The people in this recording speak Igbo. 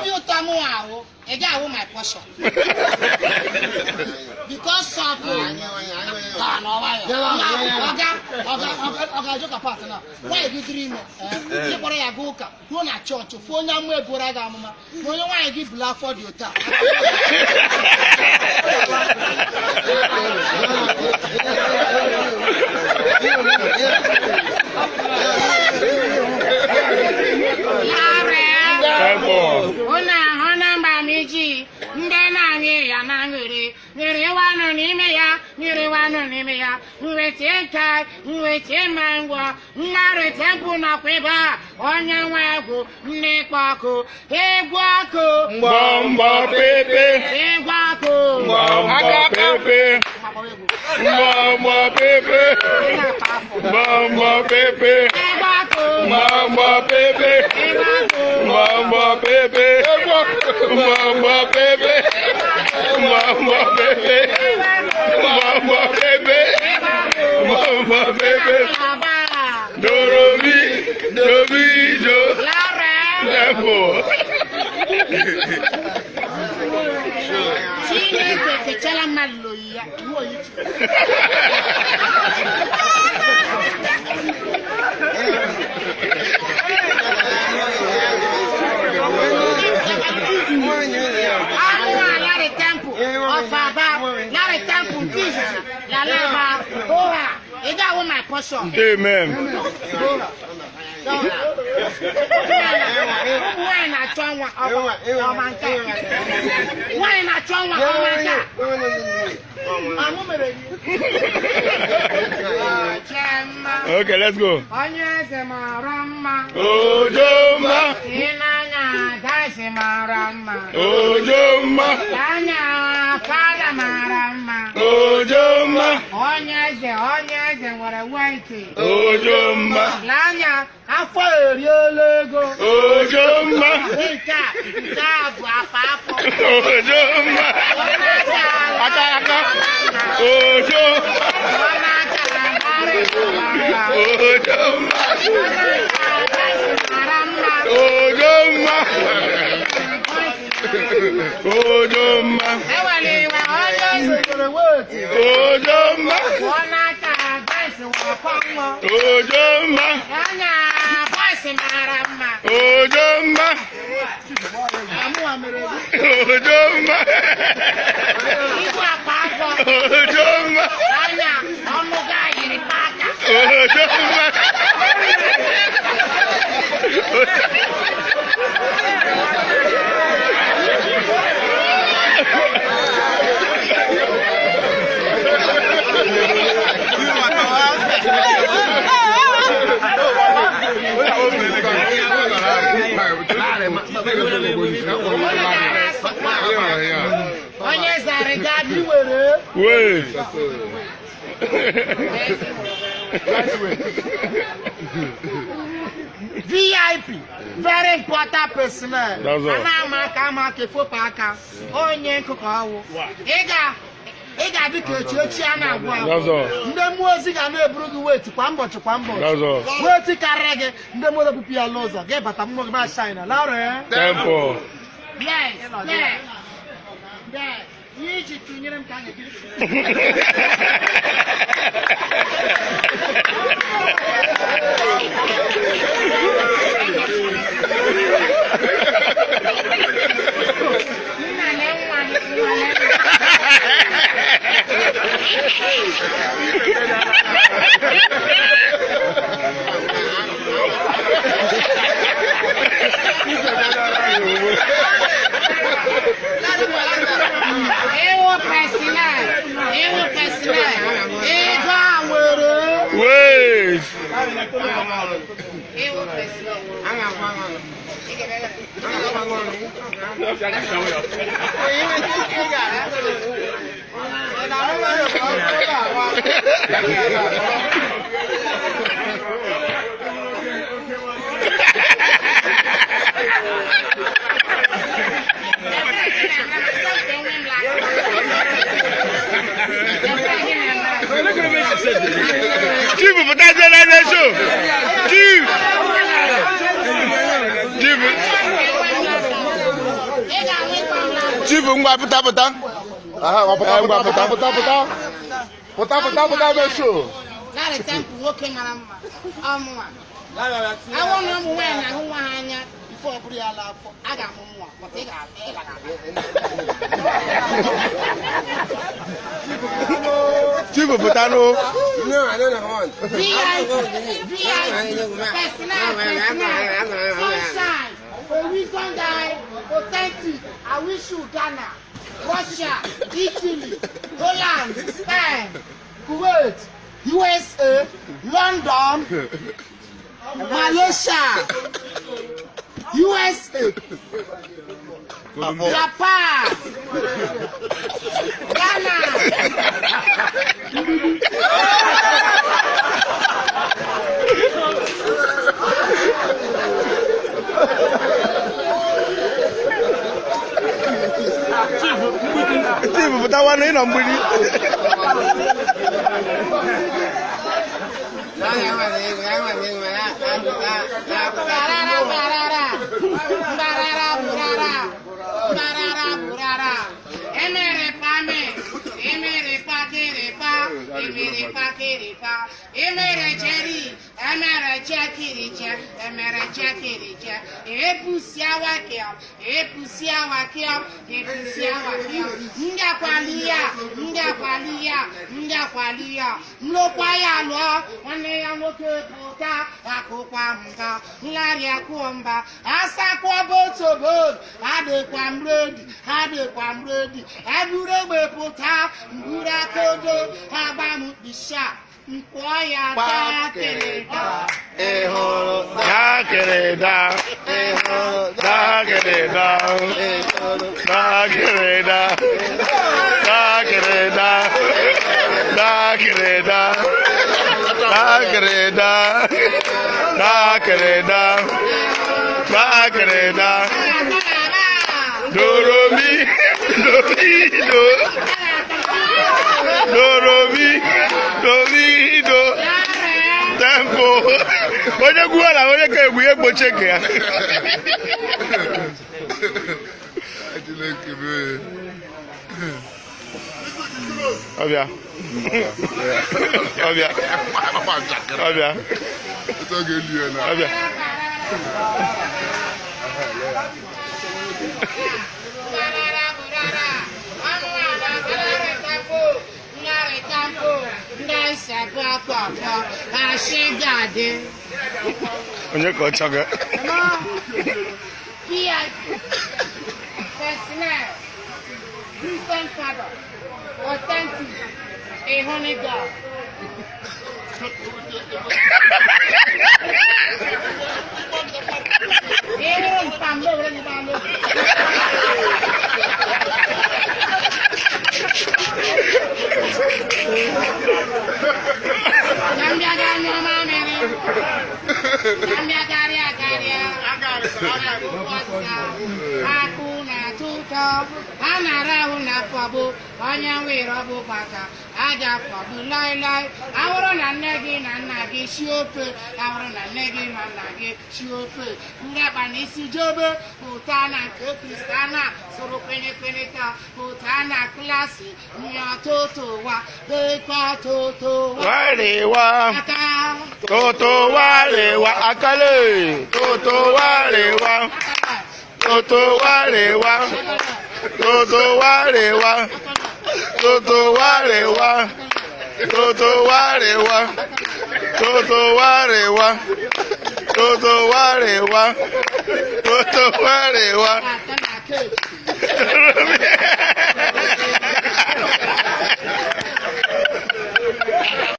obi ụtọ m ahụ ị ga-ahụ my portion because of ọga joka part na nwaanyị bidoro ime ịkpọrọ ya gaa ụka ruo na chọọchị fụ onye amụ ebora gị amụma na onye nwaanyị gị bụla afọ dị ụta Una mbamiji ndena ya na ngiri wanu n'ime ya nwete nka nwete mango nnare tempu na kweba onye nwe egwu nnekpo ọkụ egwu ọkụ Mbamba pepe egwu ọkụ Mbamba pepe Mbamba pepe Mbamba pepe egwu ọkụ Mbamba pepe egwu ọkụ Mbamba pepe Mbamba pepe Mbamba pepe Mbamba pepe Mbamba pepe Dorobi Jo Tempo Chineke kechala mmadụ ya ruo yichi Larry Temple of Aba, Larry Temple, Jesus, Lalaba, Oha, is that what my portion? Amen. Why not try one of mankind? Why not try one of mankind? Okay, let's go. Ojoma, Ojoma, Father Marama, Ojoma, Onyeze, what a waiting. Ojoma, Lanya, I follow your logo. Ojoma, Ojoma, Aka, Ojoma, Ojoma, Ojoma, Ojoma, Ojoma, Ojoma, Ojoma, Ojoma, Wait. VIP, very important personnel. That's all. Anamaka fopaka. Onye nkuko awu. Ega dịka echi a na-agwa agwa. Ndị mmụọ ozi ga na-eburu gị weti kwa ụbọchị kwa ụbọchị. Weti karịrị gị ndị mmụọ obibi ya n'ụzọ. Gị bata mmụọ gị ma shine. Laura. Tempo. Yes. Iji tụnyere m ka anyị gị. Chief, but that's that show. Chief. Chief ngwa pụta. Aha, pụta be show. Narị temple nwoke mara mma. Ọmụnwa. Awọ na ụmụ nwaanyị na-ahụ nwa ha anya bifo ọ bụrụ ya ala afọ. A ga-amụ nwa. Pọta ị ga-abịa. Chief pụta no. Sunshine, a wisdom guy, authentic. I wish you Ghana, Russia, Italy, Holland, Spain, Kuwait, USA, London, Malaysia, USA, Japan, Ghana. Chief pụta nwanne ị nọ mgbidi. Emere Jerry, emere Chekiriche, emere Chekiriche, epusia wakia, ngakwalia, mlokwa ya lo, nwanne ya nwoke pụta, akụkwa mba, nlarị akwụmba, asakwa botobo, adịkwa mredi, eburu egbe pụta, mburu akodo, agbamukpisha, mkpọ ya dakịrịda. Dorido. Tempo. Onye gwuo na onye ka egwu egboche nke ya. Ọbịa. Onye ka ọ chọga? Personnel, Christian father, authentic, a honey God. Anarahu na fabo, onye nwere ọbụ baka, aja fọdụ laịlaị. Awụrụ na nne gị na nna gị si ofe, awụrụ na nne gị na nna gị si ofe. Ngakpa n'isi jobe, pụta na nke Kristana, soro kwenye taa, pụta na klasị, nye totowa, bekọ totowa. Walewa. Totowa akale. Totowa.